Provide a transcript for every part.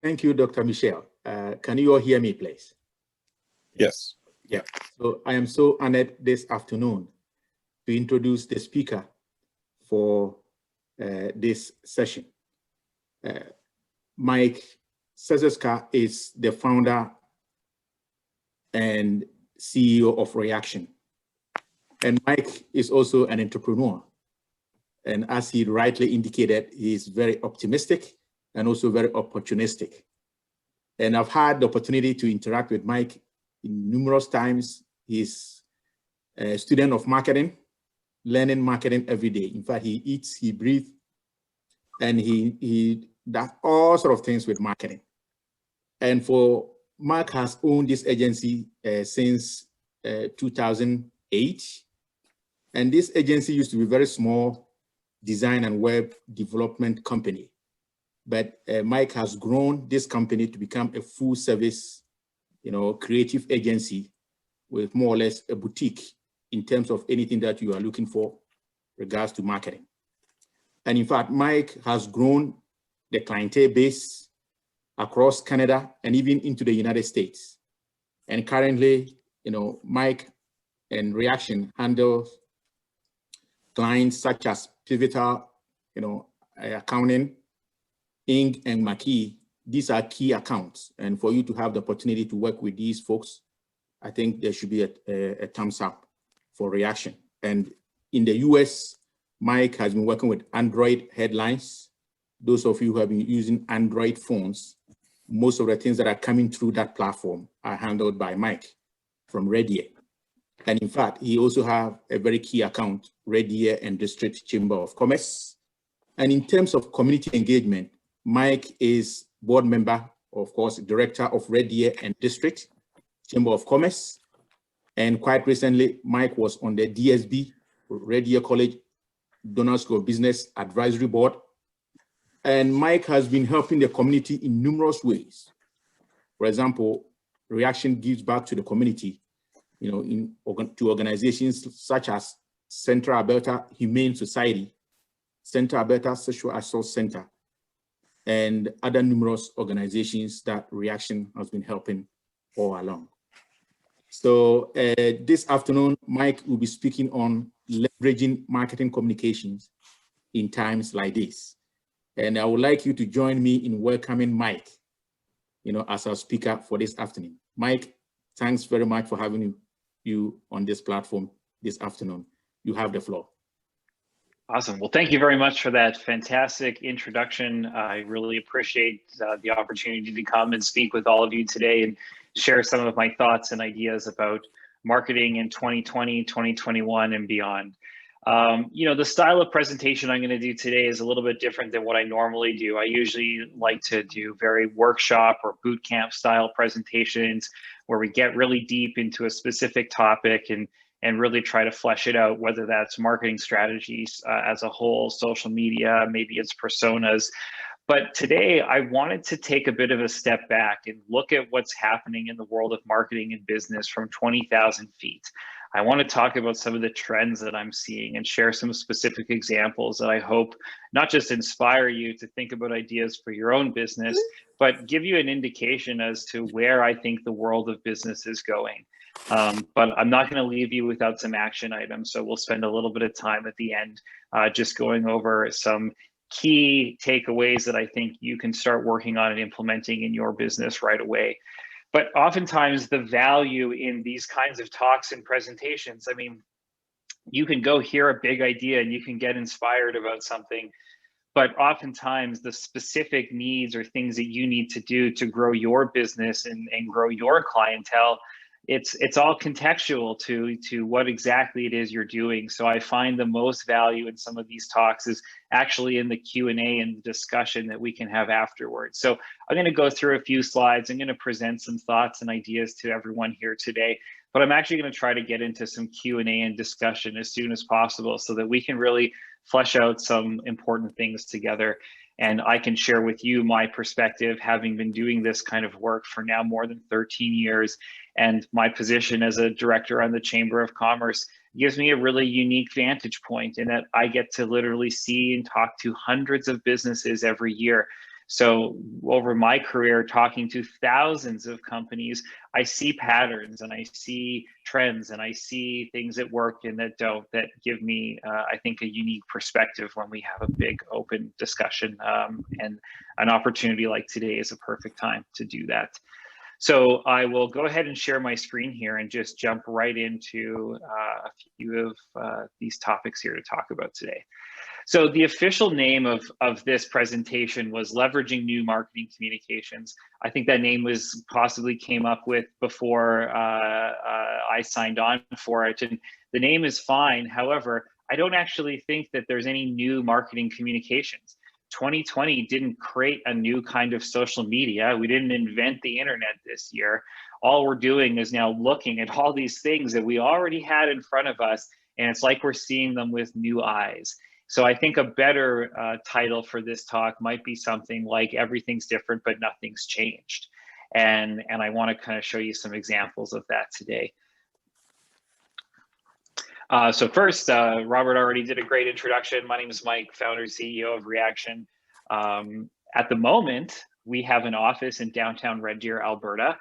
Thank you, Dr. Michelle. Can you all hear me, please? Yes. Yeah. So I am so honored this afternoon to introduce the speaker for this session. Mike Szyszka is the founder and CEO of Reaction. And Mike is also an entrepreneur. And as he rightly indicated, he is very optimistic and also very opportunistic. And I've had the opportunity to interact with Mike numerous times. He's a student of marketing, learning marketing every day. In fact, he eats, he breathes, and he does all sorts of things with marketing. And Mark has owned this agency since 2008. And this agency used to be a very small design and web development company. But Mike has grown this company to become a full service, creative agency with more or less a boutique in terms of anything that you are looking for regards to marketing. And in fact, Mike has grown the clientele base across Canada and even into the United States. And currently, Mike and Reaction handles clients such as Pivotal, Accounting, Inc. and McKee. These are key accounts. And for you to have the opportunity to work with these folks, I think there should be a thumbs up for Reaction. And in the US, Mike has been working with Android headlines. Those of you who have been using Android phones, most of the things that are coming through that platform are handled by Mike from Red Deer. And in fact, he also has a very key account, Red Deer and District Chamber of Commerce. And in terms of community engagement, Mike is board member, of course, director of Red Deer and District Chamber of Commerce. And quite recently, Mike was on the DSB, Red Deer College Donald School of Business Advisory Board. And Mike has been helping the community in numerous ways. For example, Reaction gives back to the community, to organizations such as Central Alberta Humane Society, Central Alberta Sexual Assault Center, and other numerous organizations that Reaction has been helping all along. So this afternoon, Mike will be speaking on leveraging marketing communications in times like this. And I would like you to join me in welcoming Mike, as our speaker for this afternoon. Mike, thanks very much for having you on this platform this afternoon. You have the floor. Awesome. Well, thank you very much for that fantastic introduction. I really appreciate the opportunity to come and speak with all of you today and share some of my thoughts and ideas about marketing in 2020, 2021, and beyond. The style of presentation I'm going to do today is a little bit different than what I normally do. I usually like to do very workshop or boot camp style presentations where we get really deep into a specific topic and really try to flesh it out, whether that's marketing strategies as a whole, social media, maybe it's personas. But today I wanted to take a bit of a step back and look at what's happening in the world of marketing and business from 20,000 feet. I want to talk about some of the trends that I'm seeing and share some specific examples that I hope not just inspire you to think about ideas for your own business, but give you an indication as to where I think the world of business is going. But I'm not going to leave you without some action items. So we'll spend a little bit of time at the end just going over some key takeaways that I think you can start working on and implementing in your business right away. But oftentimes the value in these kinds of talks and presentations, I mean, you can go hear a big idea and you can get inspired about something, but oftentimes the specific needs or things that you need to do to grow your business and grow your clientele, it's all contextual to what exactly it is you're doing. So I find the most value in some of these talks is actually in the Q&A and the discussion that we can have afterwards. So I'm going to go through a few slides. I'm going to present some thoughts and ideas to everyone here today, but I'm actually going to try to get into some Q&A and discussion as soon as possible so that we can really flesh out some important things together. And I can share with you my perspective, having been doing this kind of work for now more than 13 years. And my position as a director on the Chamber of Commerce gives me a really unique vantage point in that I get to literally see and talk to hundreds of businesses every year. So over my career, talking to thousands of companies, I see patterns and I see trends and I see things that work and that don't, that give me, I think, a unique perspective when we have a big open discussion, and an opportunity like today is a perfect time to do that. So I will go ahead and share my screen here and just jump right into a few of these topics here to talk about today. So the official name of this presentation was Leveraging New Marketing Communications. I think that name was possibly came up with before I signed on for it. And the name is fine. However, I don't actually think that there's any new marketing communications. 2020 didn't create a new kind of social media. We didn't invent the internet this year. All we're doing is now looking at all these things that we already had in front of us, and it's like we're seeing them with new eyes. So I think a better title for this talk might be something like Everything's Different, but Nothing's Changed. And I want to kind of show you some examples of that today. So first, Robert already did a great introduction. My name is Mike, founder and CEO of Reaction. At the moment, we have an office in downtown Red Deer, Alberta.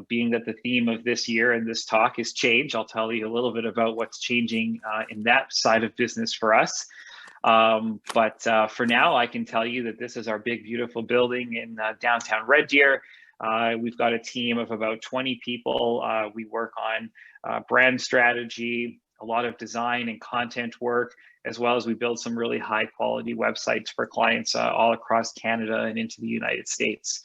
Being that the theme of this year and this talk is change, I'll tell you a little bit about what's changing in that side of business for us. But for now, I can tell you that this is our big, beautiful building in downtown Red Deer. We've got a team of about 20 people. We work on brand strategy, a lot of design and content work, as well as we build some really high quality websites for clients all across Canada and into the United States.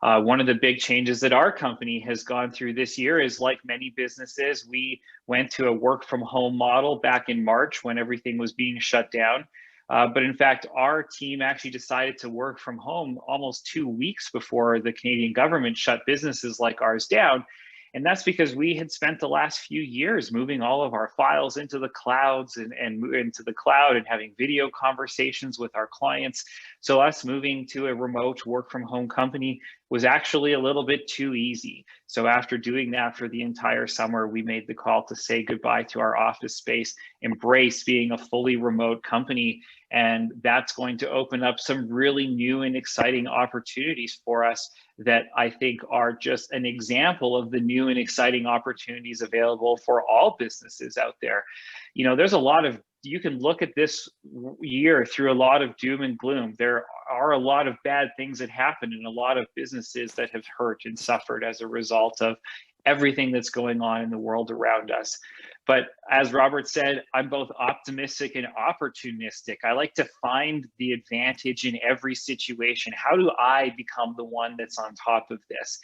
One of the big changes that our company has gone through this year is, like many businesses, we went to a work from home model back in March when everything was being shut down. But in fact, our team actually decided to work from home almost 2 weeks before the Canadian government shut businesses like ours down. And that's because we had spent the last few years moving all of our files into the clouds and into the cloud and having video conversations with our clients. So us moving to a remote work from home company was actually a little bit too easy. So after doing that for the entire summer, we made the call to say goodbye to our office space, embrace being a fully remote company. And that's going to open up some really new and exciting opportunities for us that I think are just an example of the new and exciting opportunities available for all businesses out there. You know, there's a lot of, you can look at this year through a lot of doom and gloom. There are a lot of bad things that happen and a lot of businesses that have hurt and suffered as a result of everything that's going on in the world around us. But as Robert said, I'm both optimistic and opportunistic. I like to find the advantage in every situation. How do I become the one that's on top of this?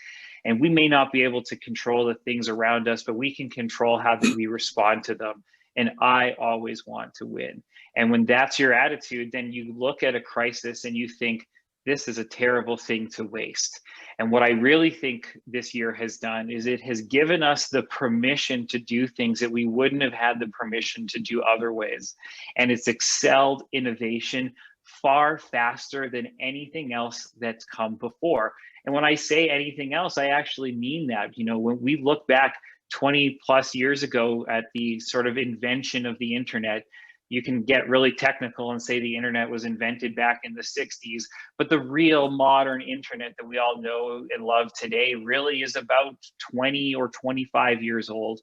And we may not be able to control the things around us, but we can control how we respond to them. And I always want to win. And when that's your attitude, then you look at a crisis and you think, this is a terrible thing to waste. And what I really think this year has done is it has given us the permission to do things that we wouldn't have had the permission to do other ways. And it's excelled innovation far faster than anything else that's come before. And when I say anything else, I actually mean that. You know, when we look back 20 plus years ago at the sort of invention of the internet, you can get really technical and say the internet was invented back in the 60s, but the real modern internet that we all know and love today really is about 20 or 25 years old.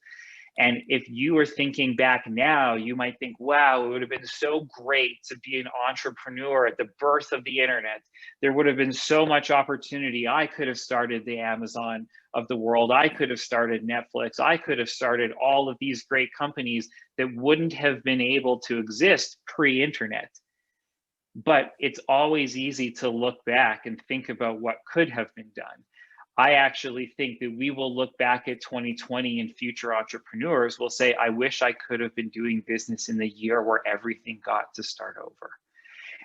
And if you are thinking back now, you might think, wow, it would have been so great to be an entrepreneur at the birth of the internet. There would have been so much opportunity. I could have started the Amazon of the world. I could have started Netflix. I could have started all of these great companies that wouldn't have been able to exist pre-internet. But it's always easy to look back and think about what could have been done. I actually think that we will look back at 2020 and future entrepreneurs will say, I wish I could have been doing business in the year where everything got to start over.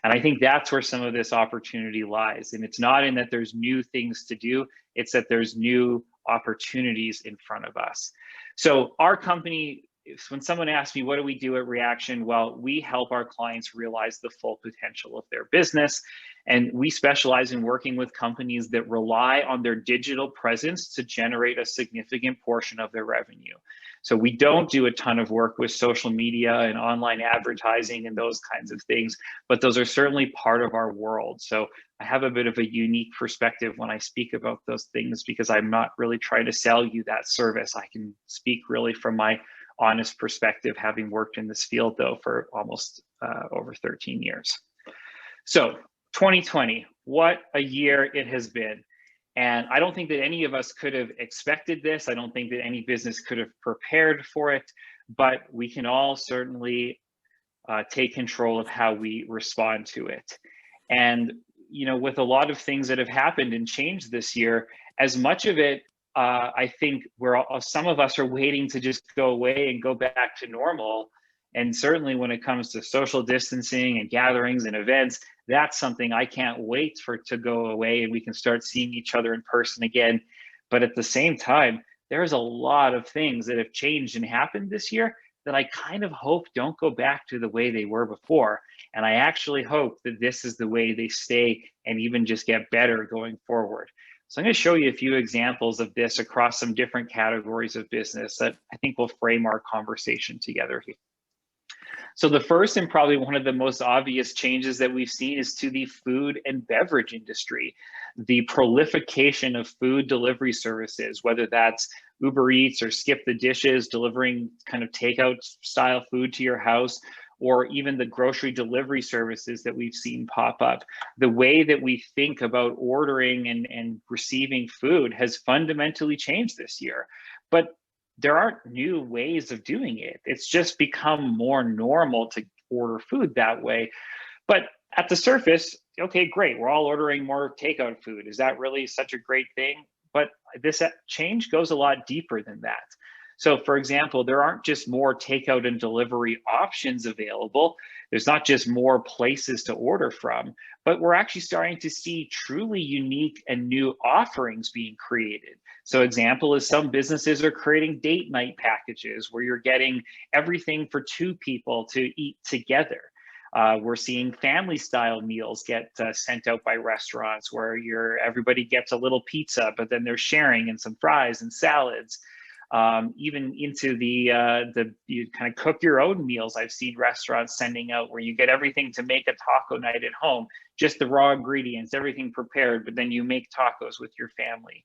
And I think that's where some of this opportunity lies. And it's not in that there's new things to do, it's that there's new opportunities in front of us. So our company, when someone asks me, what do we do at Reaction? Well, we help our clients realize the full potential of their business. And we specialize in working with companies that rely on their digital presence to generate a significant portion of their revenue. So we don't do a ton of work with social media and online advertising and those kinds of things, but those are certainly part of our world. So I have a bit of a unique perspective when I speak about those things, because I'm not really trying to sell you that service. I can speak really from my honest perspective, having worked in this field though for almost over 13 years. So 2020, what a year it has been. And I don't think that any of us could have expected this. I don't think that any business could have prepared for it, but we can all certainly take control of how we respond to it. And, you know, with a lot of things that have happened and changed this year, as much of it, I think some of us are waiting to just go away and go back to normal. And certainly when it comes to social distancing and gatherings and events, that's something I can't wait for to go away and we can start seeing each other in person again. But at the same time, there's a lot of things that have changed and happened this year that I kind of hope don't go back to the way they were before. And I actually hope that this is the way they stay and even just get better going forward. So I'm going to show you a few examples of this across some different categories of business that I think will frame our conversation together here. So the first and probably one of the most obvious changes that we've seen is to the food and beverage industry. The proliferation of food delivery services, whether that's Uber Eats or Skip the Dishes, delivering kind of takeout style food to your house, or even the grocery delivery services that we've seen pop up. The way that we think about ordering and receiving food has fundamentally changed this year. But there aren't new ways of doing it. It's just become more normal to order food that way. But at the surface, okay, great, we're all ordering more takeout food. Is that really such a great thing? But this change goes a lot deeper than that. So for example, there aren't just more takeout and delivery options available. There's not just more places to order from, but we're actually starting to see truly unique and new offerings being created. So example is some businesses are creating date night packages where you're getting everything for two people to eat together. We're seeing family style meals get sent out by restaurants where everybody gets a little pizza, but then they're sharing and some fries and salads. Even into you kind of cook your own meals. I've seen restaurants sending out where you get everything to make a taco night at home, just the raw ingredients, everything prepared, but then you make tacos with your family.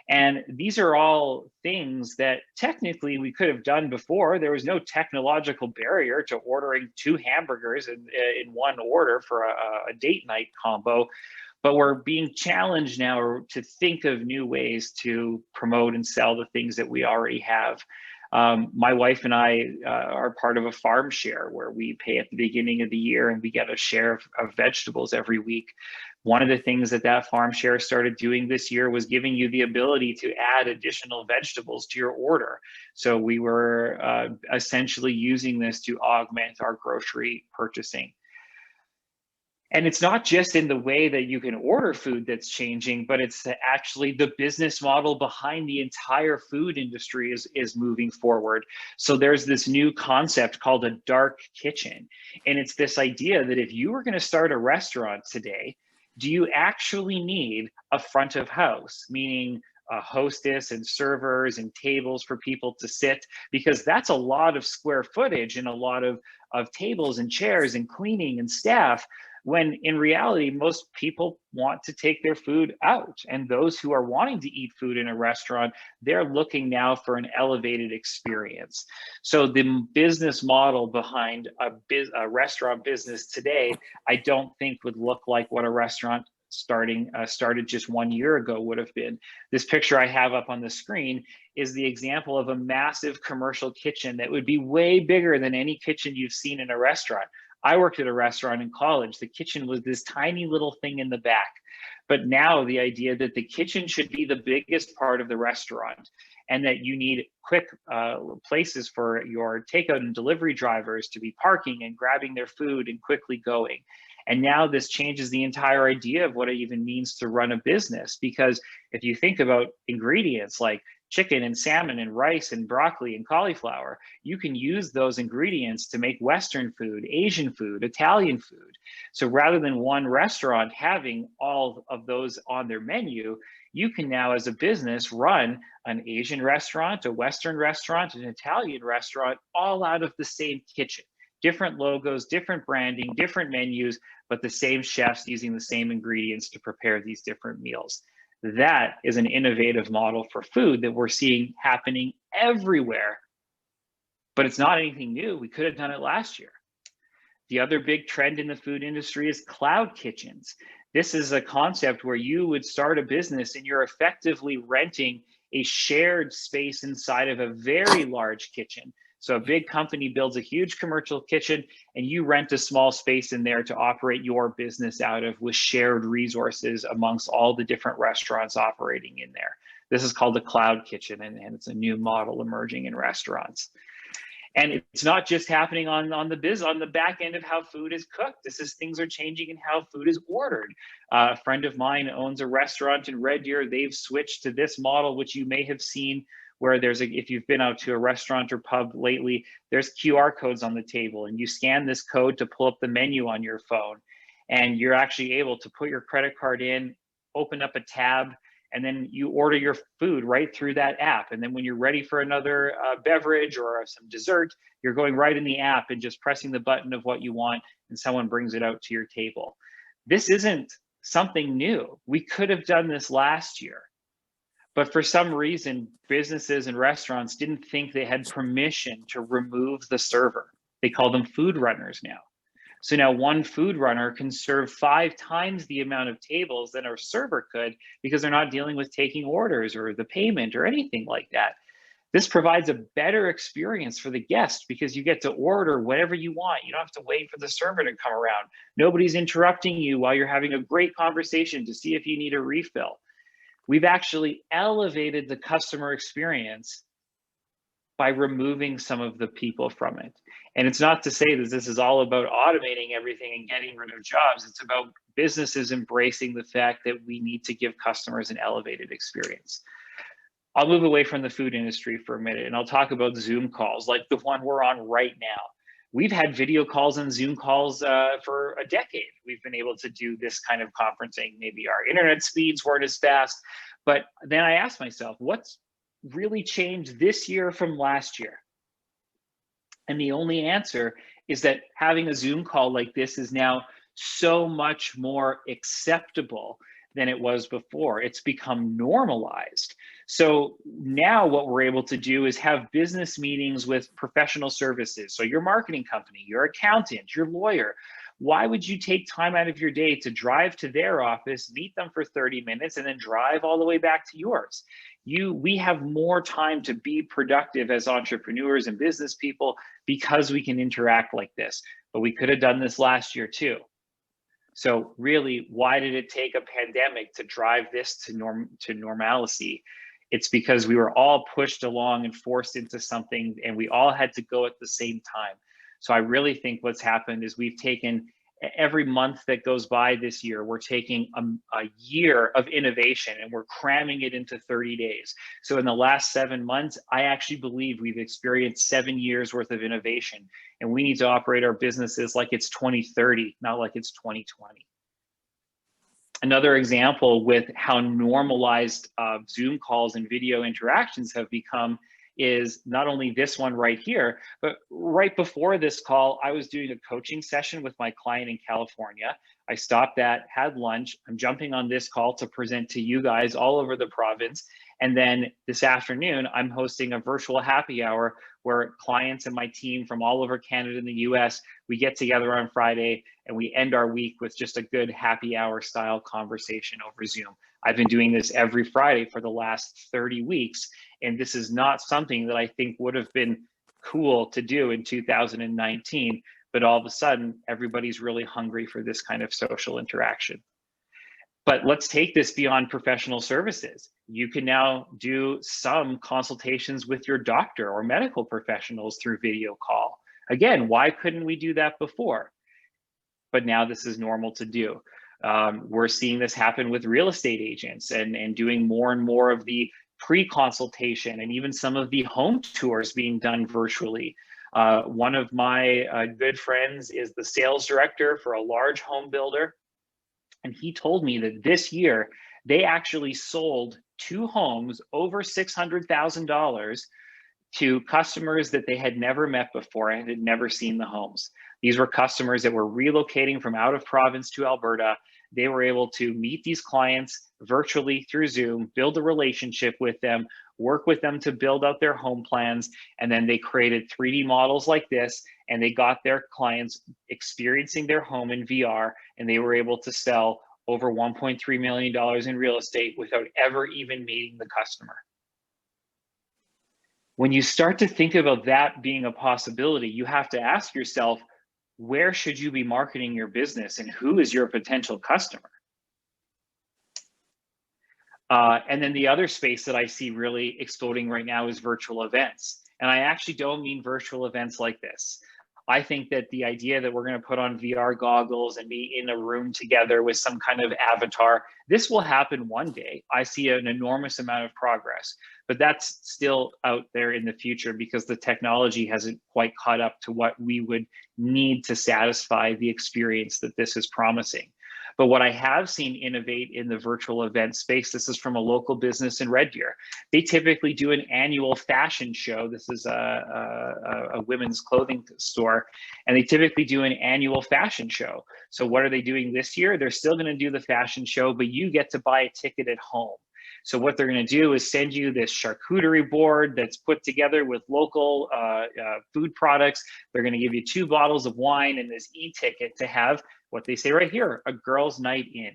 And these are all things that technically we could have done before. There was no technological barrier to ordering 2 hamburgers in one order for a date night combo. But we're being challenged now to think of new ways to promote and sell the things that we already have. My wife and I are part of a farm share where we pay at the beginning of the year and we get a share of vegetables every week. One of the things that farm share started doing this year was giving you the ability to add additional vegetables to your order. So we were essentially using this to augment our grocery purchasing. And it's not just in the way that you can order food that's changing, but it's actually the business model behind the entire food industry is moving forward. So there's this new concept called a dark kitchen. And it's this idea that if you were going to start a restaurant today, do you actually need a front of house, meaning a hostess and servers and tables for people to sit? Because that's a lot of square footage and a lot of tables and chairs and cleaning and staff, when in reality, most people want to take their food out. And those who are wanting to eat food in a restaurant, they're looking now for an elevated experience. So the business model behind a restaurant business today, I don't think would look like what a restaurant started just 1 year ago would have been. This picture I have up on the screen is the example of a massive commercial kitchen that would be way bigger than any kitchen you've seen in a restaurant. I worked at a restaurant in college. The kitchen was this tiny little thing in the back. But now the idea that the kitchen should be the biggest part of the restaurant and that you need quick places for your takeout and delivery drivers to be parking and grabbing their food and quickly going. And now this changes the entire idea of what it even means to run a business. Because if you think about ingredients like chicken and salmon and rice and broccoli and cauliflower, you can use those ingredients to make Western food, Asian food, Italian food. So rather than one restaurant having all of those on their menu, You can now, as a business, run an Asian restaurant, a Western restaurant, an Italian restaurant, all out of the same kitchen. Different logos, different branding, different menus, but the same chefs using the same ingredients to prepare these different meals. That is an innovative model for food that we're seeing happening everywhere, but it's not anything new. We could have done it last year. The other big trend in the food industry is cloud kitchens. This is a concept where you would start a business and you're effectively renting a shared space inside of a very large kitchen. So a big company builds a huge commercial kitchen and you rent a small space in there to operate your business out of with shared resources amongst all the different restaurants operating in there. This is called the cloud kitchen, and it's a new model emerging in restaurants. And it's not just happening on the back end of how food is cooked. This is things are changing in how food is ordered. A friend of mine owns a restaurant in Red Deer. They've switched to this model, which you may have seen, where if you've been out to a restaurant or pub lately, there's QR codes on the table, and you scan this code to pull up the menu on your phone, and you're actually able to put your credit card in, open up a tab, and then you order your food right through that app. And then when you're ready for another beverage or some dessert, you're going right in the app and just pressing the button of what you want, and someone brings it out to your table. This isn't something new. We could have done this last year, but for some reason, businesses and restaurants didn't think they had permission to remove the server. They call them food runners now. So now one food runner can serve 5 times the amount of tables than a server could, because they're not dealing with taking orders or the payment or anything like that. This provides a better experience for the guest because you get to order whatever you want. You don't have to wait for the server to come around. Nobody's interrupting you while you're having a great conversation to see if you need a refill. We've actually elevated the customer experience by removing some of the people from it. And it's not to say that this is all about automating everything and getting rid of jobs. It's about businesses embracing the fact that we need to give customers an elevated experience. I'll move away from the food industry for a minute, and I'll talk about Zoom calls like the one we're on right now. We've had video calls and Zoom calls for a decade. We've been able to do this kind of conferencing. Maybe our internet speeds weren't as fast, but then I asked myself, what's really changed this year from last year? And the only answer is that having a Zoom call like this is now so much more acceptable than it was before. It's become normalized. So now what we're able to do is have business meetings with professional services. So your marketing company, your accountant, your lawyer. Why would you take time out of your day to drive to their office, meet them for 30 minutes, and then drive all the way back to yours? We have more time to be productive as entrepreneurs and business people because we can interact like this. But we could have done this last year too. So really, why did it take a pandemic to drive this to normalcy? It's because we were all pushed along and forced into something, and we all had to go at the same time. So I really think what's happened is we've taken every month that goes by this year, we're taking a year of innovation and we're cramming it into 30 days. So in the last 7 months, I actually believe we've experienced 7 years worth of innovation, and we need to operate our businesses like it's 2030, not like it's 2020. Another example with how normalized Zoom calls and video interactions have become is not only this one right here, but right before this call, I was doing a coaching session with my client in California. I stopped that, had lunch. I'm jumping on this call to present to you guys all over the province. And then this afternoon, I'm hosting a virtual happy hour where clients and my team from all over Canada and the US, we get together on Friday and we end our week with just a good happy hour style conversation over Zoom. I've been doing this every Friday for the last 30 weeks. And this is not something that I think would have been cool to do in 2019, but all of a sudden, everybody's really hungry for this kind of social interaction. But let's take this beyond professional services. You can now do some consultations with your doctor or medical professionals through video call. Again, why couldn't we do that before? But now this is normal to do. We're seeing this happen with real estate agents and doing more and more of the pre-consultation and even some of the home tours being done virtually. One of my good friends is the sales director for a large home builder. And he told me that this year, They actually sold 2 homes over $600,000 to customers that they had never met before and had never seen the homes. These were customers that were relocating from out of province to Alberta. They were able to meet these clients virtually through Zoom, build a relationship with them, work with them to build out their home plans, and then they created 3D models like this, and they got their clients experiencing their home in VR, and they were able to sell over $1.3 million in real estate without ever even meeting the customer. When you start to think about that being a possibility, you have to ask yourself, where should you be marketing your business and who is your potential customer? And then the other space that I see really exploding right now is virtual events. And I actually don't mean virtual events like this. I think that the idea that we're going to put on VR goggles and be in a room together with some kind of avatar, this will happen one day. I see an enormous amount of progress, but that's still out there in the future because the technology hasn't quite caught up to what we would need to satisfy the experience that this is promising. But what I have seen innovate in the virtual event space, this is from a local business in Red Deer. They typically do an annual fashion show. This is a women's clothing store, and they typically do an annual fashion show. So what are they doing this year? They're still going to do the fashion show, but you get to buy a ticket at home. So what they're going to do is send you this charcuterie board that's put together with local food products. They're going to give you 2 bottles of wine and this e-ticket to have what they say right here, a girls' night in.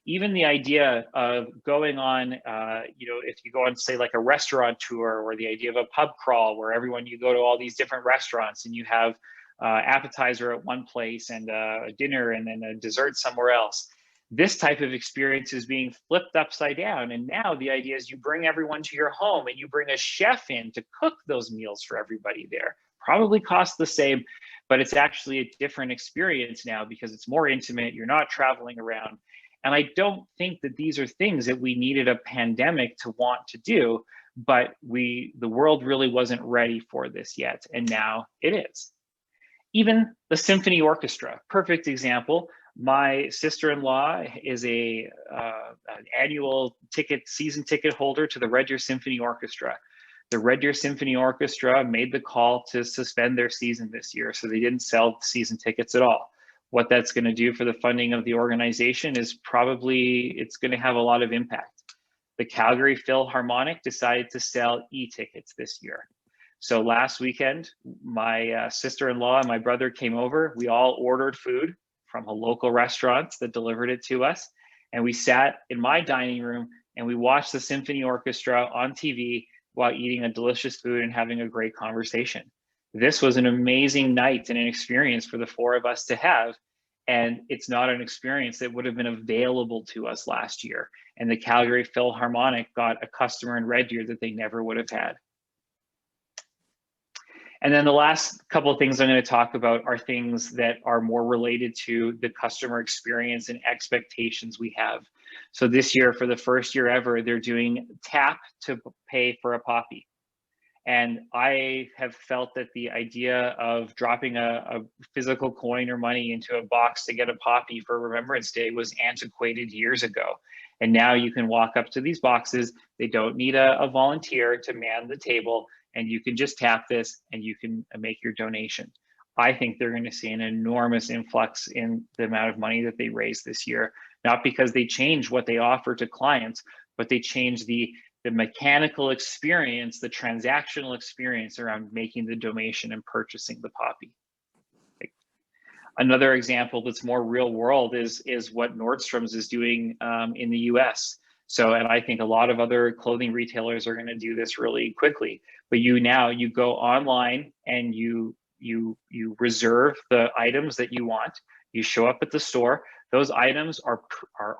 Even the idea of going on, if you go on, say, like a restaurant tour, or the idea of a pub crawl where you go to all these different restaurants and you have appetizer at one place and a dinner and then a dessert somewhere else. This type of experience is being flipped upside down. And now the idea is you bring everyone to your home and you bring a chef in to cook those meals for everybody there. Probably costs the same, but it's actually a different experience now because it's more intimate. You're not traveling around. And I don't think that these are things that we needed a pandemic to want to do, but the world really wasn't ready for this yet. And now it is. Even the symphony orchestra, perfect example. My sister-in-law is an annual season ticket holder to the Red Deer Symphony Orchestra. The Red Deer Symphony Orchestra made the call to suspend their season this year, so they didn't sell season tickets at all. What that's going to do for the funding of the organization is it's going to have a lot of impact. The Calgary Philharmonic decided to sell e-tickets this year. So last weekend, my sister-in-law and my brother came over. We all ordered food from a local restaurant that delivered it to us. And we sat in my dining room and we watched the symphony orchestra on TV while eating a delicious food and having a great conversation. This was an amazing night and an experience for the 4 of us to have. And it's not an experience that would have been available to us last year. And the Calgary Philharmonic got a customer in Red Deer that they never would have had. And then the last couple of things I'm going to talk about are things that are more related to the customer experience and expectations we have. So this year, for the first year ever, they're doing tap to pay for a poppy. And I have felt that the idea of dropping a physical coin or money into a box to get a poppy for Remembrance Day was antiquated years ago. And now you can walk up to these boxes. They don't need a volunteer to man the table. And you can just tap this and you can make your donation. I think they're going to see an enormous influx in the amount of money that they raise this year, not because they change what they offer to clients, but they change the mechanical experience, the transactional experience around making the donation and purchasing the poppy. Another example that's more real world is what Nordstrom's is doing in the US. So, and I think a lot of other clothing retailers are going to do this really quickly. But you go online and you reserve the items that you want. You show up at the store. Those items are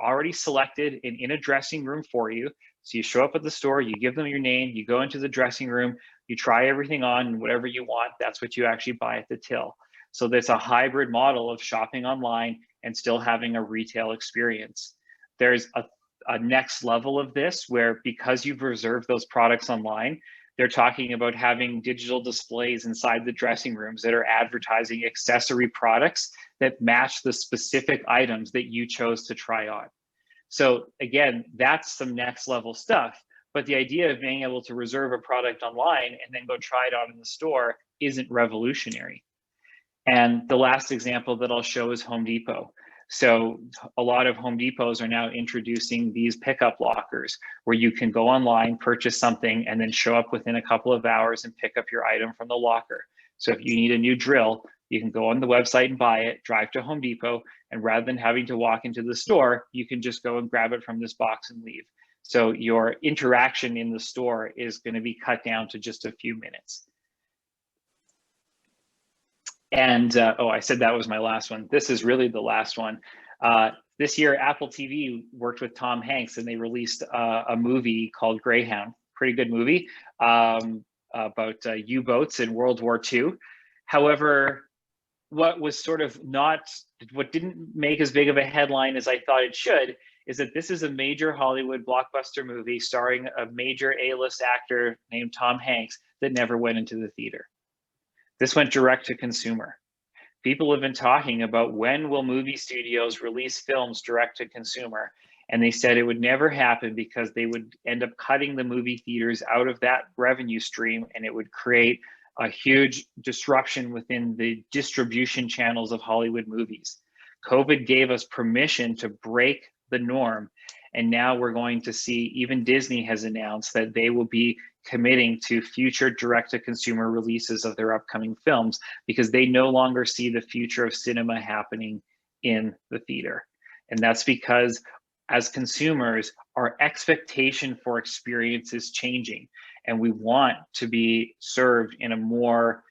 already selected and in a dressing room for you. So you show up at the store, you give them your name, you go into the dressing room, you try everything on, and whatever you want, that's what you actually buy at the till. So there's a hybrid model of shopping online and still having a retail experience. There's a next level of this where, because you've reserved those products online, they're talking about having digital displays inside the dressing rooms that are advertising accessory products that match the specific items that you chose to try on. So again, that's some next level stuff. But the idea of being able to reserve a product online and then go try it on in the store isn't revolutionary. And the last example that I'll show is Home Depot. So a lot of Home Depots are now introducing these pickup lockers where you can go online, purchase something, and then show up within a couple of hours and pick up your item from the locker. So if you need a new drill, you can go on the website and buy it, drive to Home Depot, and rather than having to walk into the store, you can just go and grab it from this box and leave. So your interaction in the store is going to be cut down to just a few minutes. And oh, I said that was my last one. This is really the last one. This year, Apple TV worked with Tom Hanks and they released a movie called Greyhound. Pretty good movie about U-boats in World War II. However, what was sort of what didn't make as big of a headline as I thought it should is that this is a major Hollywood blockbuster movie starring a major A-list actor named Tom Hanks that never went into the theater. This went direct to consumer. People have been talking about when will movie studios release films direct to consumer, and they said it would never happen because they would end up cutting the movie theaters out of that revenue stream, and it would create a huge disruption within the distribution channels of Hollywood movies. COVID gave us permission to break the norm, and now we're going to see, even Disney has announced that they will be committing to future direct-to-consumer releases of their upcoming films because they no longer see the future of cinema happening in the theater. And that's because as consumers, our expectation for experience is changing, and we want to be served in a more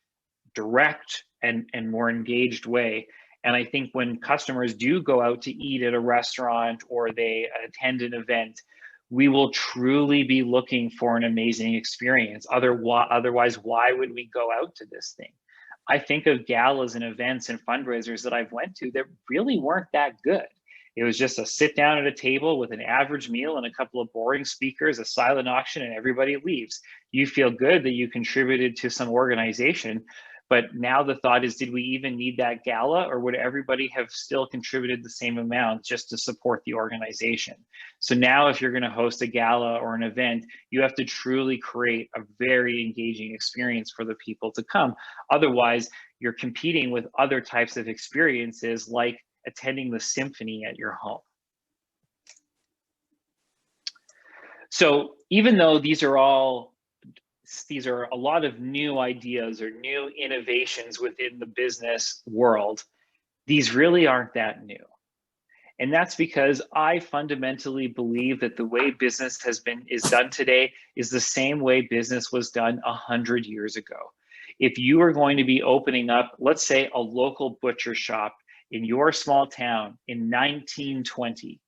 direct and more engaged way. And I think when customers do go out to eat at a restaurant or they attend an event, we will truly be looking for an amazing experience. Otherwise, why would we go out to this thing? I think of galas and events and fundraisers that I've went to that really weren't that good. It was just a sit down at a table with an average meal and a couple of boring speakers, a silent auction, and everybody leaves. You feel good that you contributed to some organization, but now the thought is, did we even need that gala, or would everybody have still contributed the same amount just to support the organization? So now if you're going to host a gala or an event, you have to truly create a very engaging experience for the people to come. Otherwise, you're competing with other types of experiences like attending the symphony at your home. So even though these are a lot of new ideas or new innovations within the business world, these really aren't that new. And that's because I fundamentally believe that the way business is done today is the same way business was done 100 years ago. If you are going to be opening up, let's say, a local butcher shop in your small town in 1920,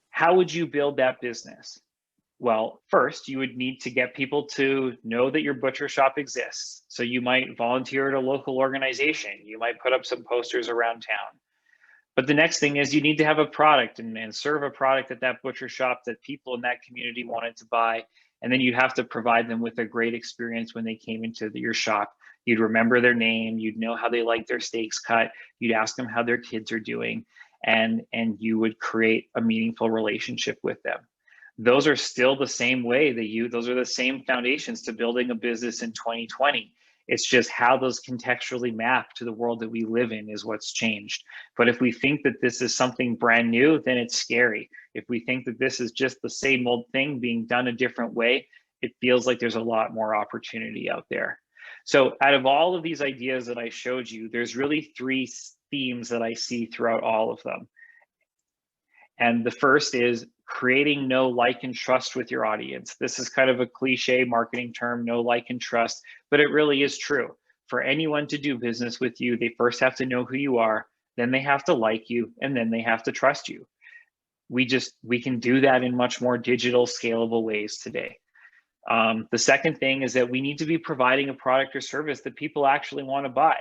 how would you build that business? Well, first, you would need to get people to know that your butcher shop exists. So you might volunteer at a local organization. You might put up some posters around town. But the next thing is you need to have a product and serve a product at that butcher shop that people in that community wanted to buy. And then you'd have to provide them with a great experience when they came into your shop. You'd remember their name. You'd know how they like their steaks cut. You'd ask them how their kids are doing. And you would create a meaningful relationship with them. Those are still the same way those are the same foundations to building a business in 2020. It's just how those contextually map to the world that we live in is what's changed. But if we think that this is something brand new, then it's scary. If we think that this is just the same old thing being done a different way, it feels like there's a lot more opportunity out there. So out of all of these ideas that I showed you, there's really three themes that I see throughout all of them. And the first is creating know, like, and trust with your audience. This is kind of a cliche marketing term, know, like, and trust, but it really is true. For anyone to do business with you, they first have to know who you are, then they have to like you, and then they have to trust you. We can do that in much more digital, scalable ways today. The second thing is that we need to be providing a product or service that people actually want to buy.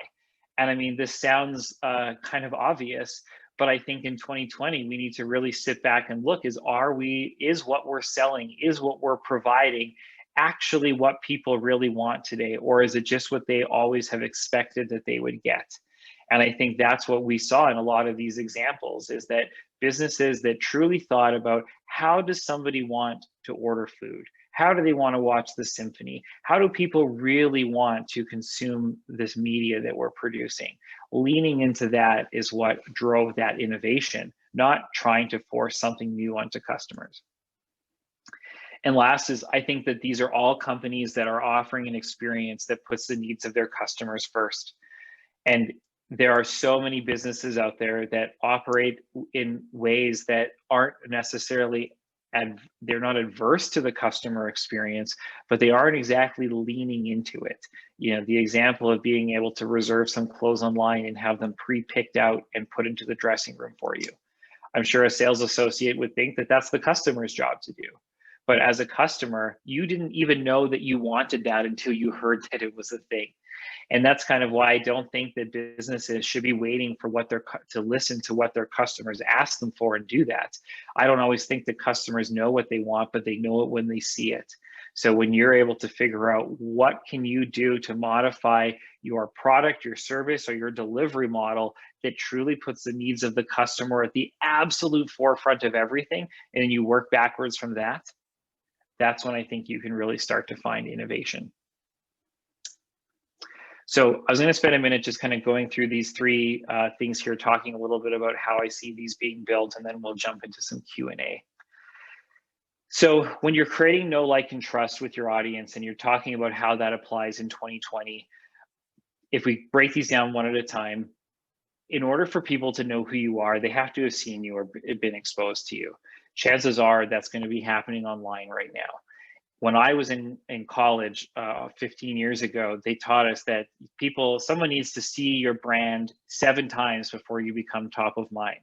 And I mean, this sounds kind of obvious, but I think in 2020, we need to really sit back and look, is what we're selling, is what we're providing actually what people really want today? Or is it just what they always have expected that they would get? And I think that's what we saw in a lot of these examples, is that businesses that truly thought about, how does somebody want to order food? How do they want to watch the symphony? How do people really want to consume this media that we're producing? Leaning into that is what drove that innovation, not trying to force something new onto customers. And last is, I think that these are all companies that are offering an experience that puts the needs of their customers first. And there are so many businesses out there that operate in ways that aren't necessarily, and they're not adverse to the customer experience, but they aren't exactly leaning into it. You know, the example of being able to reserve some clothes online and have them pre-picked out and put into the dressing room for you. I'm sure a sales associate would think that that's the customer's job to do. But as a customer, you didn't even know that you wanted that until you heard that it was a thing. And that's kind of why I don't think that businesses should be waiting for to listen to what their customers ask them for and do that. I don't always think that customers know what they want, but they know it when they see it. So when you're able to figure out what can you do to modify your product, your service, or your delivery model that truly puts the needs of the customer at the absolute forefront of everything, and then you work backwards from that, that's when I think you can really start to find innovation. So I was going to spend a minute just kind of going through these three things here, talking a little bit about how I see these being built, and then we'll jump into some Q&A. So when you're creating know, like, and trust with your audience, and you're talking about how that applies in 2020, if we break these down one at a time, in order for people to know who you are, they have to have seen you or been exposed to you. Chances are that's going to be happening online right now. When I was in college 15 years ago, they taught us that someone needs to see your brand 7 times before you become top of mind.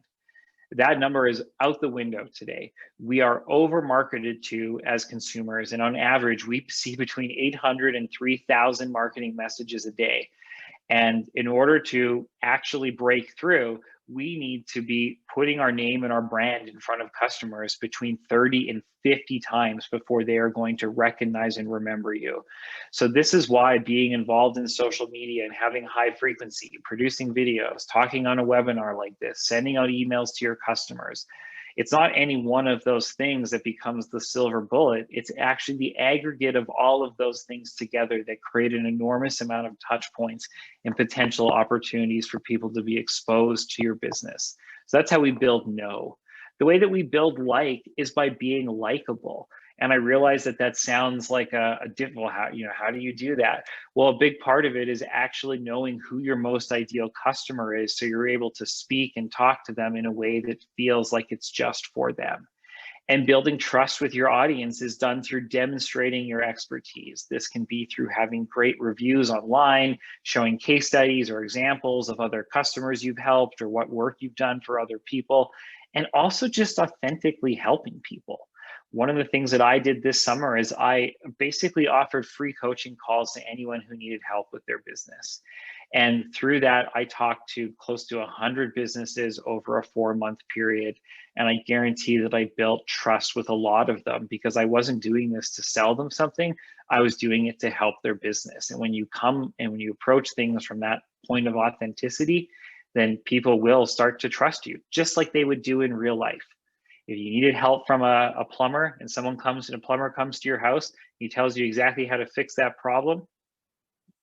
That number is out the window today. We are over marketed to as consumers, and on average, we see between 800 and 3,000 marketing messages a day. And in order to actually break through, we need to be putting our name and our brand in front of customers between 30 and 50 times before they are going to recognize and remember you. So this is why being involved in social media and having high frequency, producing videos, talking on a webinar like this, sending out emails to your customers, it's not any one of those things that becomes the silver bullet. It's actually the aggregate of all of those things together that create an enormous amount of touch points and potential opportunities for people to be exposed to your business. So that's how we build know. The way that we build like is by being likable. And I realize that that sounds like how do you do that? Well, a big part of it is actually knowing who your most ideal customer is, so you're able to speak and talk to them in a way that feels like it's just for them. And building trust with your audience is done through demonstrating your expertise. This can be through having great reviews online, showing case studies or examples of other customers you've helped or what work you've done for other people, and also just authentically helping people. One of the things that I did this summer is I basically offered free coaching calls to anyone who needed help with their business. And through that, I talked to close to 100 businesses over a 4-month period. And I guarantee that I built trust with a lot of them, because I wasn't doing this to sell them something. I was doing it to help their business. And when you come and when you approach things from that point of authenticity, then people will start to trust you, just like they would do in real life. If you needed help from a plumber, and a plumber comes to your house, he tells you exactly how to fix that problem,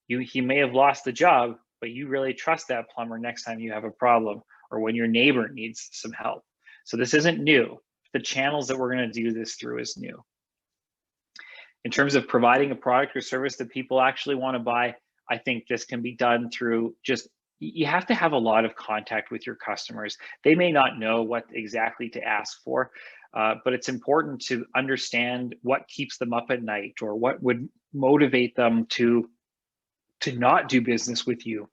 he may have lost the job, but you really trust that plumber next time you have a problem or when your neighbor needs some help. So this isn't new. The channels that we're going to do this through is new. In terms of providing a product or service that people actually want to buy, I think this can be done through you have to have a lot of contact with your customers. They may not know what exactly to ask for, but it's important to understand what keeps them up at night, or what would motivate them to not do business with you.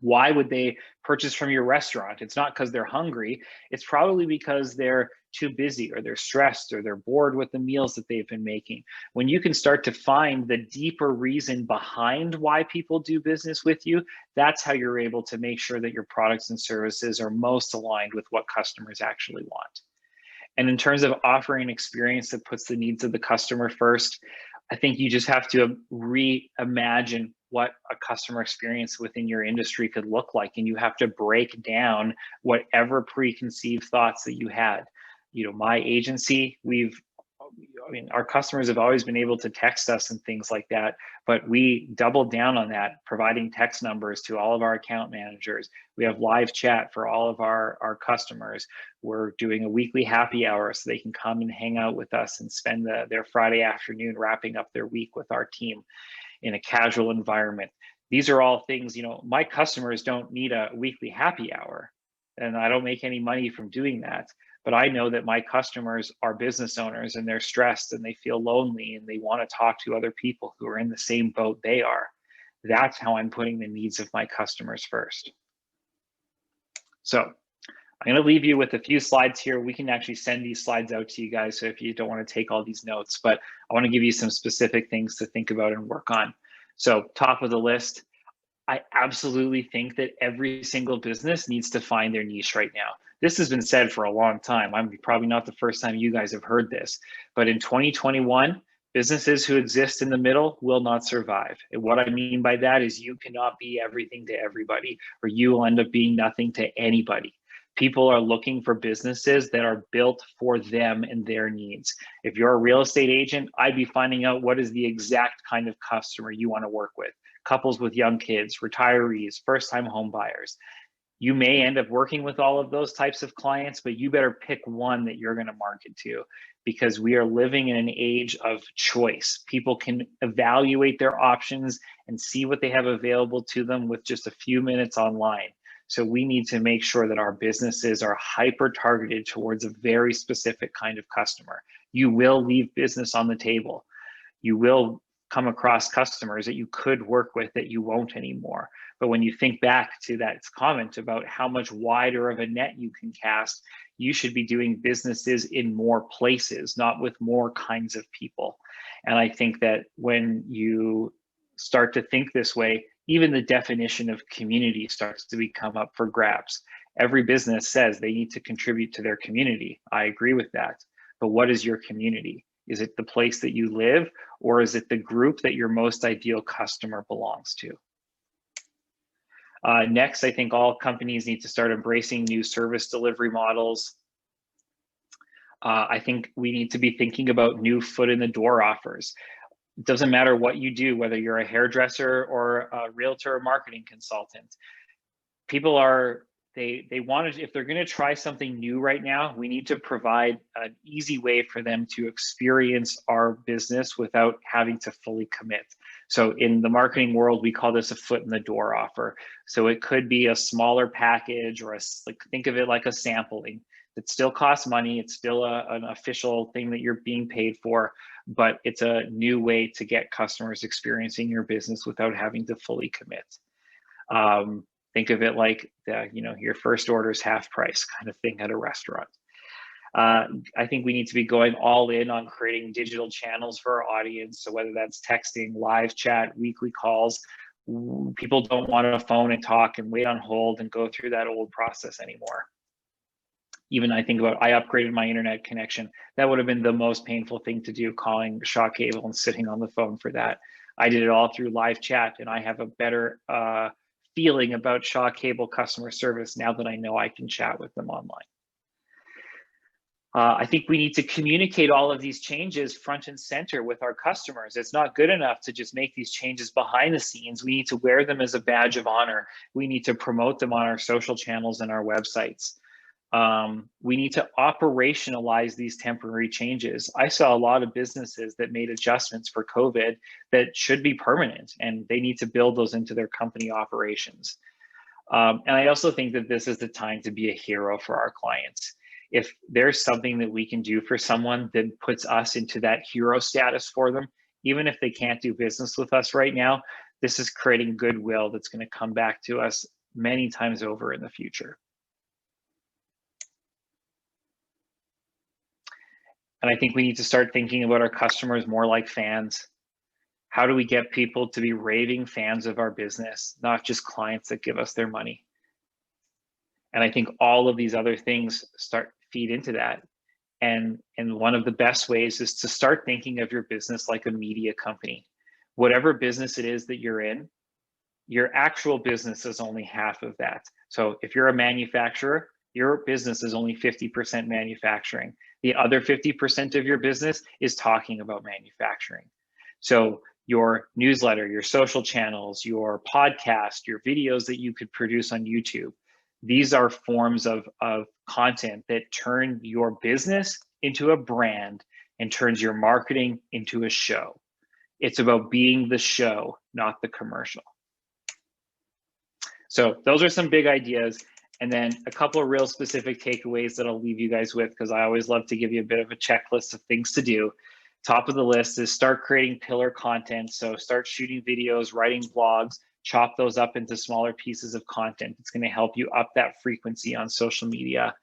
Why would they purchase from your restaurant? It's not because they're hungry. It's probably because they're too busy, or they're stressed, or they're bored with the meals that they've been making. When you can start to find the deeper reason behind why people do business with you, that's how you're able to make sure that your products and services are most aligned with what customers actually want. And in terms of offering an experience that puts the needs of the customer first, I think you just have to reimagine what a customer experience within your industry could look like, and you have to break down whatever preconceived thoughts that you had. You know, my agency, our customers have always been able to text us and things like that, but we doubled down on that, providing text numbers to all of our account managers. We have live chat for all of our customers. We're doing a weekly happy hour so they can come and hang out with us and spend their Friday afternoon wrapping up their week with our team in a casual environment. These are all things, you know, my customers don't need a weekly happy hour, and I don't make any money from doing that. But I know that my customers are business owners and they're stressed and they feel lonely and they want to talk to other people who are in the same boat they are. That's how I'm putting the needs of my customers first. So I'm going to leave you with a few slides here. We can actually send these slides out to you guys, so if you don't want to take all these notes, but I want to give you some specific things to think about and work on. So top of the list, I absolutely think that every single business needs to find their niche right now. This has been said for a long time. I'm probably not the first time you guys have heard this, but in 2021, businesses who exist in the middle will not survive. And what I mean by that is you cannot be everything to everybody, or you will end up being nothing to anybody. People are looking for businesses that are built for them and their needs. If you're a real estate agent, I'd be finding out what is the exact kind of customer you want to work with. Couples with young kids, retirees, first-time home buyers. You may end up working with all of those types of clients, but you better pick one that you're going to market to, because we are living in an age of choice. People can evaluate their options and see what they have available to them with just a few minutes online. So we need to make sure that our businesses are hyper targeted towards a very specific kind of customer. You will leave business on the table. You will come across customers that you could work with that you won't anymore. But when you think back to that comment about how much wider of a net you can cast, you should be doing businesses in more places, not with more kinds of people. And I think that when you start to think this way, even the definition of community starts to become up for grabs. Every business says they need to contribute to their community. I agree with that. But what is your community? Is it the place that you live, or is it the group that your most ideal customer belongs to? Next, I think all companies need to start embracing new service delivery models. I think we need to be thinking about new foot in the door offers. It doesn't matter what you do, whether you're a hairdresser or a realtor or marketing consultant. People are, they want to, if they're going to try something new right now, we need to provide an easy way for them to experience our business without having to fully commit. So in the marketing world, we call this a foot in the door offer. So it could be a smaller package, or think of it like a sampling. It still costs money. It's still an official thing that you're being paid for, but it's a new way to get customers experiencing your business without having to fully commit. Think of it like your first order is half price kind of thing at a restaurant. I think we need to be going all in on creating digital channels for our audience. So whether that's texting, live chat, weekly calls, people don't want to phone and talk and wait on hold and go through that old process anymore. Even I think about, I upgraded my internet connection. That would have been the most painful thing to do, calling Shaw Cable and sitting on the phone for that. I did it all through live chat, and I have a better feeling about Shaw Cable customer service now that I know I can chat with them online. I think we need to communicate all of these changes front and center with our customers. It's not good enough to just make these changes behind the scenes. We need to wear them as a badge of honor. We need to promote them on our social channels and our websites. We need to operationalize these temporary changes. I saw a lot of businesses that made adjustments for COVID that should be permanent, and they need to build those into their company operations. And I also think that this is the time to be a hero for our clients. If there's something that we can do for someone that puts us into that hero status for them, even if they can't do business with us right now, this is creating goodwill that's going to come back to us many times over in the future. And I think we need to start thinking about our customers more like fans. How do we get people to be raving fans of our business, not just clients that give us their money? And I think all of these other things feed into that. And one of the best ways is to start thinking of your business like a media company. Whatever business it is that you're in, your actual business is only half of that. So if you're a manufacturer, your business is only 50% manufacturing. The other 50% of your business is talking about manufacturing. So your newsletter, your social channels, your podcast, your videos that you could produce on YouTube, these are forms of content that turn your business into a brand and turns your marketing into a show. It's about being the show, not the commercial. So those are some big ideas. And then a couple of real specific takeaways that I'll leave you guys with, because I always love to give you a bit of a checklist of things to do. Top of the list is start creating pillar content. So start shooting videos, writing blogs, chop those up into smaller pieces of content. It's going to help you up that frequency on social media.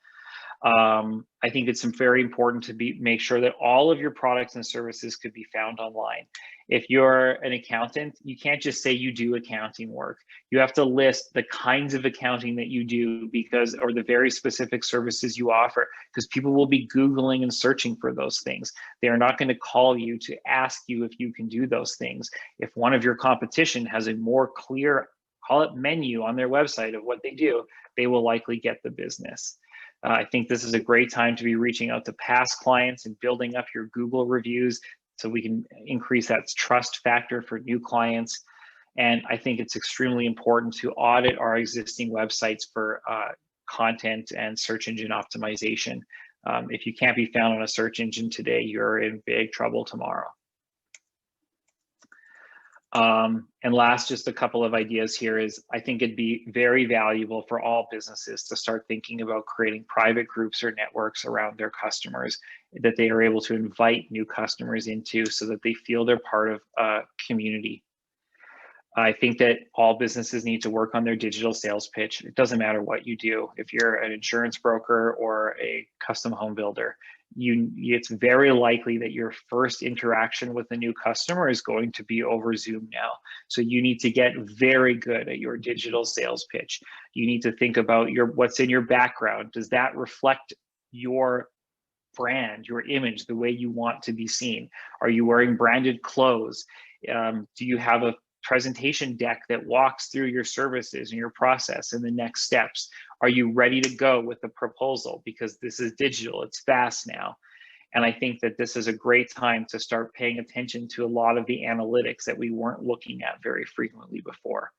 I think it's very important to make sure that all of your products and services could be found online. If you're an accountant, you can't just say you do accounting work. You have to list the kinds of accounting that you do or the very specific services you offer, because people will be Googling and searching for those things. They are not going to call you to ask you if you can do those things. If one of your competition has a more clear, call it menu on their website of what they do, they will likely get the business. I think this is a great time to be reaching out to past clients and building up your Google reviews so we can increase that trust factor for new clients. And I think it's extremely important to audit our existing websites for content and search engine optimization. If you can't be found on a search engine today, you're in big trouble tomorrow. And last, just a couple of ideas here is I think it'd be very valuable for all businesses to start thinking about creating private groups or networks around their customers that they are able to invite new customers into so that they feel they're part of a community. I think that all businesses need to work on their digital sales pitch. It doesn't matter what you do. If you're an insurance broker or a custom home builder, it's very likely that your first interaction with a new customer is going to be over Zoom now. So you need to get very good at your digital sales pitch. You need to think about what's in your background. Does that reflect your brand, your image, the way you want to be seen? Are you wearing branded clothes? Do you have a presentation deck that walks through your services and your process and the next steps? Are you ready to go with the proposal? Because this is digital, it's fast now. And I think that this is a great time to start paying attention to a lot of the analytics that we weren't looking at very frequently before.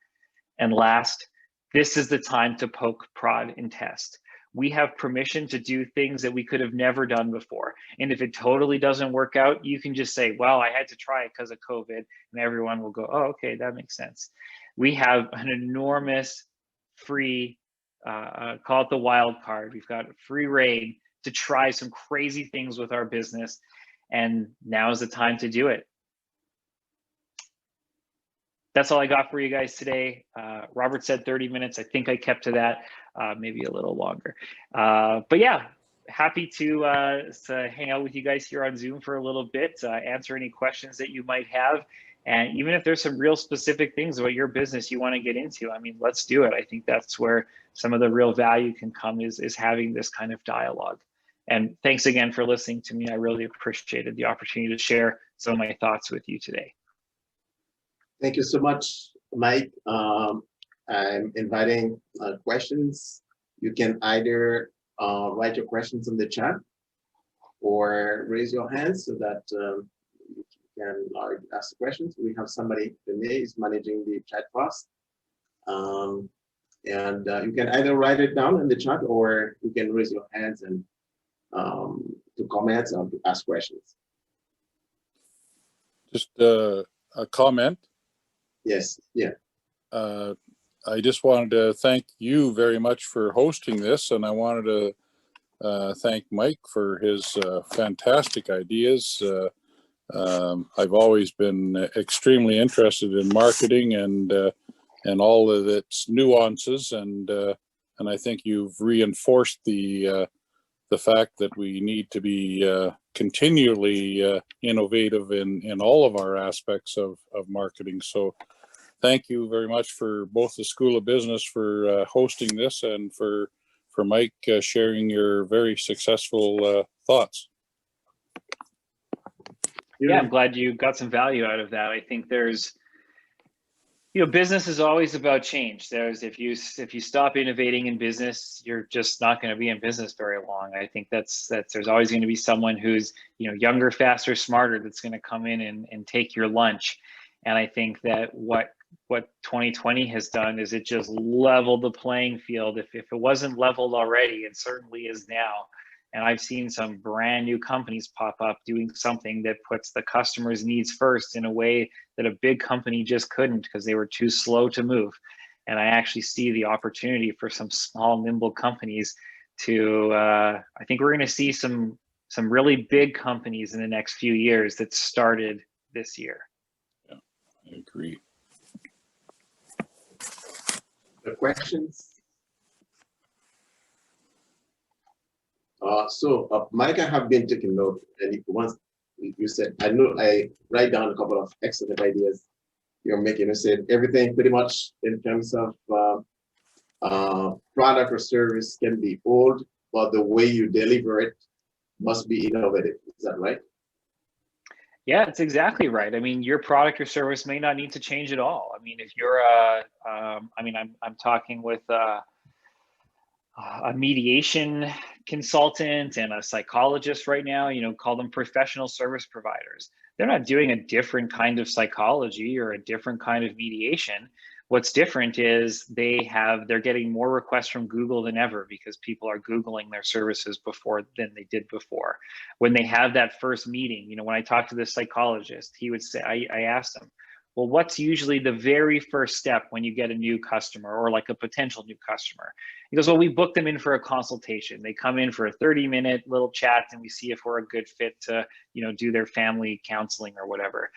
And last, this is the time to poke, prod, and test. We have permission to do things that we could have never done before. And if it totally doesn't work out, you can just say, well, I had to try it because of COVID, and everyone will go, oh, okay, that makes sense. We have an enormous free, call it the wild card. We've got free reign to try some crazy things with our business. And now is the time to do it. That's all I got for you guys today. Robert said 30 minutes. I think I kept to that, maybe a little longer. But yeah, happy to hang out with you guys here on Zoom for a little bit, answer any questions that you might have. And even if there's some real specific things about your business you want to get into, I mean, let's do it. I think that's where some of the real value can come is having this kind of dialogue. And thanks again for listening to me. I really appreciated the opportunity to share some of my thoughts with you today. Thank you so much, Mike. I'm inviting questions. You can either write your questions in the chat or raise your hand so that you can ask the questions. We have somebody, Renee, is managing the chat for us. And you can either write it down in the chat or you can raise your hands and to comment or to ask questions. Just a comment. Yes, yeah. I just wanted to thank you very much for hosting this, and I wanted to thank Mike for his fantastic ideas. I've always been extremely interested in marketing and all of its nuances, and I think you've reinforced the fact that we need to be continually innovative in all of our aspects of marketing. So thank you very much for both the School of Business for hosting this and for Mike sharing your very successful thoughts. Yeah, I'm glad you got some value out of that. I think there's, Business is always about change. If you stop innovating in business, you're just not going to be in business very long. I think that's there's always going to be someone who's younger, faster, smarter that's going to come in and take your lunch. And I think that what 2020 has done is it just leveled the playing field. If it wasn't leveled already, it certainly is now. And I've seen some brand new companies pop up doing something that puts the customer's needs first in a way that a big company just couldn't because they were too slow to move. And I actually see the opportunity for some small, nimble companies to, I think we're going to see some really big companies in the next few years that started this year. Yeah, I agree. The questions? Mike, I have been taking note, and once you said, I write down a couple of excellent ideas you're making. You said everything pretty much in terms of product or service can be old, but the way you deliver it must be innovative. Is that right? Yeah, it's exactly right. I mean, your product or service may not need to change at all. I mean, if you're I'm talking with a mediation consultant and a psychologist right now, call them professional service providers. They're not doing a different kind of psychology or a different kind of mediation. What's different is they're getting more requests from Google than ever because people are Googling their services than they did before. When they have that first meeting, when I talked to this psychologist, he would say, I asked him, well, what's usually the very first step when you get a new customer or like a potential new customer? He goes, well, we book them in for a consultation. They come in for a 30-minute little chat and we see if we're a good fit to, do their family counseling or whatever.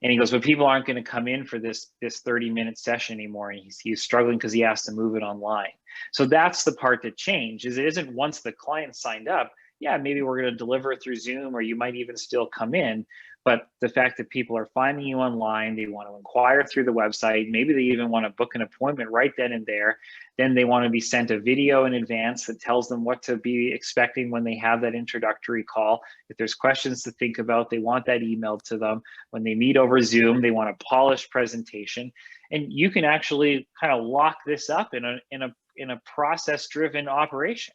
And he goes, but people aren't going to come in for this 30-minute session anymore. And he's struggling because he has to move it online. So that's the part that changed. It isn't once the client signed up, yeah, maybe we're going to deliver it through Zoom, or you might even still come in. But the fact that people are finding you online, they want to inquire through the website, maybe they even want to book an appointment right then and there. Then they want to be sent a video in advance that tells them what to be expecting when they have that introductory call. If there's questions to think about, they want that emailed to them. When they meet over Zoom, they want a polished presentation. And you can actually kind of lock this up in a process-driven operation.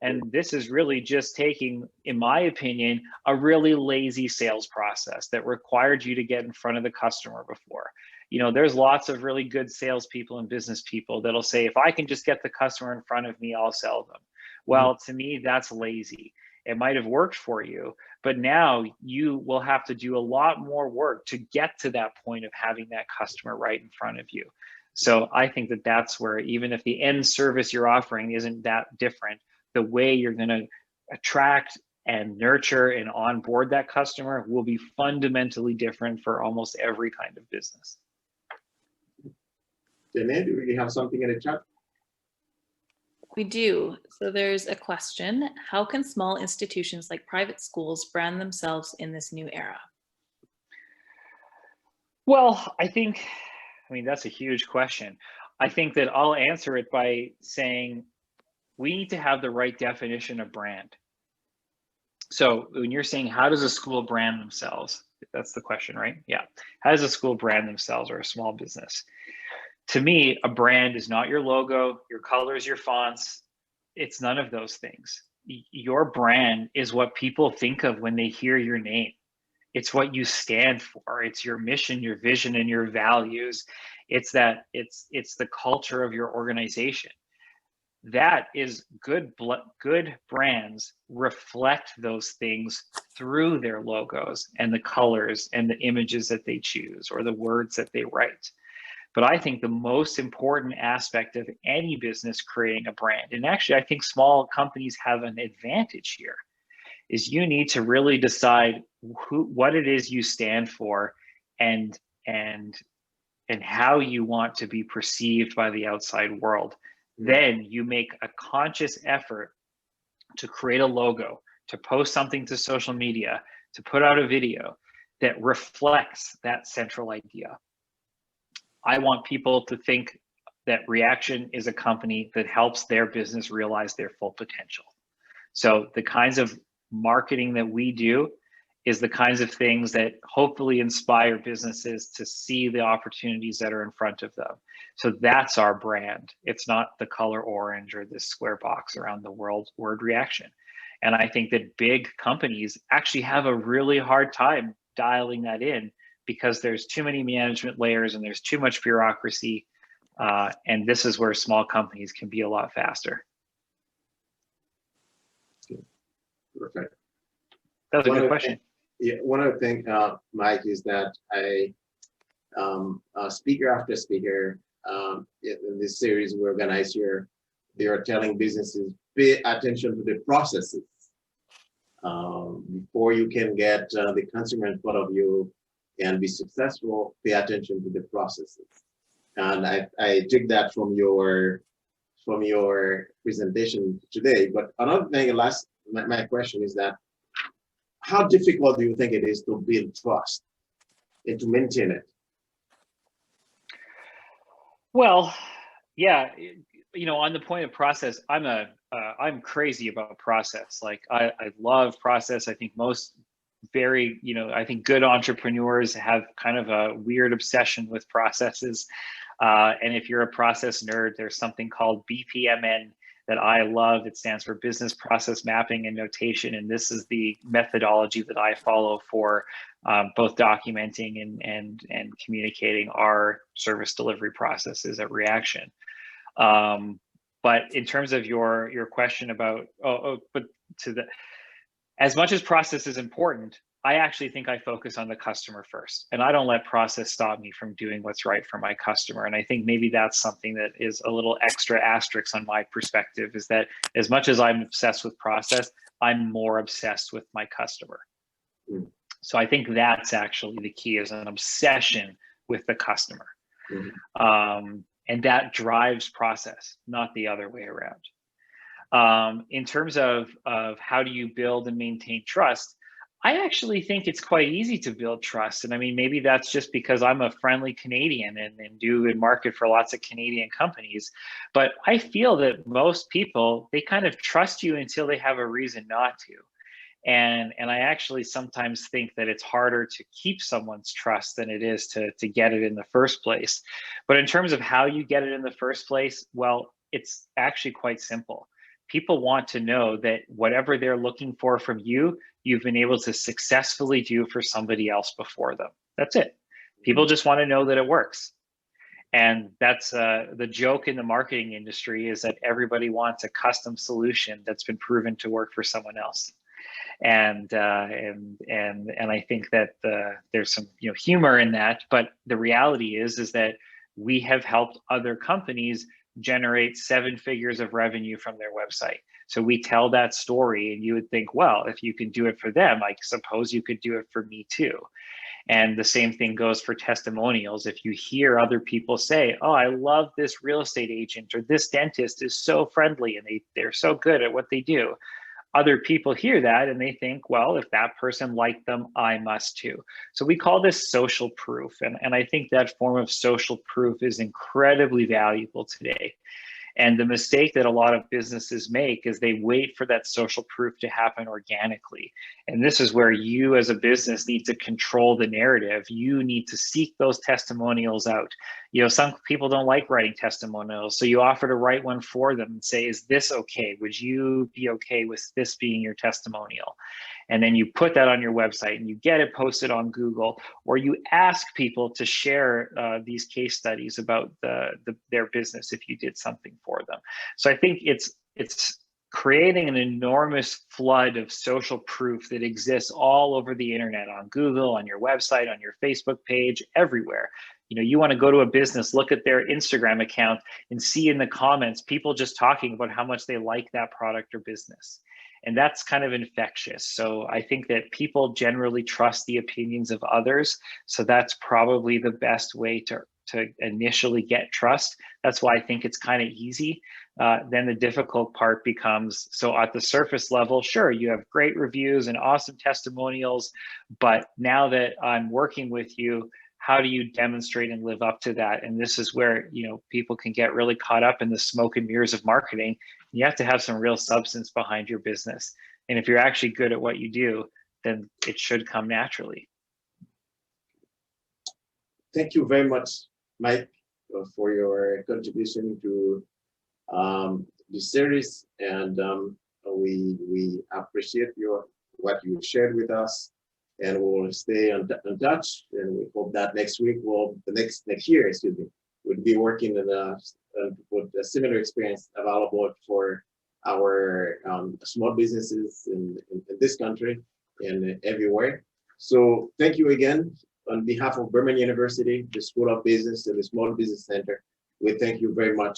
And this is really just taking, in my opinion, a really lazy sales process that required you to get in front of the customer before. There's lots of really good salespeople and business people that'll say, if I can just get the customer in front of me, I'll sell them. Well, to me, that's lazy. It might have worked for you, but now you will have to do a lot more work to get to that point of having that customer right in front of you. So I think that that's where, even if the end service you're offering isn't that different, the way you're going to attract and nurture and onboard that customer will be fundamentally different for almost every kind of business. Danae, do we have something in the chat? We do. So there's a question. How can small institutions like private schools brand themselves in this new era? Well, that's a huge question. I think that I'll answer it by saying, we need to have the right definition of brand. So when you're saying, how does a school brand themselves? That's the question, right? Yeah. How does a school brand themselves, or a small business? To me, a brand is not your logo, your colors, your fonts. It's none of those things. Your brand is what people think of when they hear your name. It's what you stand for. It's your mission, your vision, and your values. It's the culture of your organization. That is good brands reflect those things through their logos and the colors and the images that they choose or the words that they write. But I think the most important aspect of any business creating a brand, and actually I think small companies have an advantage here, is you need to really decide what it is you stand for and how you want to be perceived by the outside world. Then you make a conscious effort to create a logo, to post something to social media, to put out a video that reflects that central idea. I want people to think that Reaction is a company that helps their business realize their full potential. So the kinds of marketing that we do is the kinds of things that hopefully inspire businesses to see the opportunities that are in front of them. So that's our brand. It's not the color orange or this square box around the word reaction. And I think that big companies actually have a really hard time dialing that in because there's too many management layers and there's too much bureaucracy. And this is where small companies can be a lot faster. Perfect. That was a good question. Yeah, one of the things, Mike, is that speaker after speaker in this series we organize here, they are telling businesses, pay attention to the processes. Before you can get the consumer in front of you and be successful, pay attention to the processes. And I took that from your presentation today. But another thing, my question is that, how difficult do you think it is to build trust and to maintain it? Well, yeah, you know, on the point of process, I'm crazy about process. Like I love process. I think most I think good entrepreneurs have kind of a weird obsession with processes. And if you're a process nerd, there's something called BPMN that I love. It stands for Business Process Mapping and Notation. And this is the methodology that I follow for both documenting and communicating our service delivery processes at Reaction. But in terms of your question about, as much as process is important, I actually think I focus on the customer first, and I don't let process stop me from doing what's right for my customer. And I think maybe that's something that is a little extra asterisk on my perspective, is that as much as I'm obsessed with process, I'm more obsessed with my customer. Mm. So I think that's actually the key, is an obsession with the customer. Mm. And that drives process, not the other way around. In terms of how do you build and maintain trust, I actually think it's quite easy to build trust. And I mean, maybe that's just because I'm a friendly Canadian and do and market for lots of Canadian companies. But I feel that most people, they kind of trust you until they have a reason not to. And I actually sometimes think that it's harder to keep someone's trust than it is to get it in the first place. But in terms of how you get it in the first place, well, it's actually quite simple. People want to know that whatever they're looking for from you, you've been able to successfully do for somebody else before them. That's it. People just want to know that it works. And that's the joke in the marketing industry, is that everybody wants a custom solution that's been proven to work for someone else. And I think that there's some humor in that, but the reality is that we have helped other companies generate 7 figures of revenue from their website. So we tell that story, and you would think, well, if you can do it for them, I suppose you could do it for me too. And the same thing goes for testimonials. If you hear other people say, oh, I love this real estate agent, or this dentist is so friendly and they're so good at what they do, other people hear that and they think, well, if that person liked them, I must too. So we call this social proof. And I think that form of social proof is incredibly valuable today. And the mistake that a lot of businesses make is they wait for that social proof to happen organically. And this is where you as a business need to control the narrative. You need to seek those testimonials out. Some people don't like writing testimonials, so you offer to write one for them and say, is this okay? Would you be okay with this being your testimonial? And then you put that on your website and you get it posted on Google, or you ask people to share these case studies about their business if you did something for them. So I think it's creating an enormous flood of social proof that exists all over the internet, on Google, on your website, on your Facebook page, everywhere. You want to go to a business, look at their Instagram account and see in the comments people just talking about how much they like that product or business. And that's kind of infectious. So I think that people generally trust the opinions of others. So that's probably the best way to initially get trust. That's why I think it's kind of easy. Then the difficult part becomes, so at the surface level, sure, you have great reviews and awesome testimonials, but now that I'm working with you, how do you demonstrate and live up to that? And this is where people can get really caught up in the smoke and mirrors of marketing. You have to have some real substance behind your business. And if you're actually good at what you do, then it should come naturally. Thank you very much, Mike, for your contribution to the series, and we appreciate what you shared with us, and we'll stay in touch. And we hope that next week, next year, excuse me, we'll be working with a similar experience available for our small businesses in this country and everywhere. So thank you again. On behalf of Birmingham University, the School of Business and the Small Business Center, we thank you very much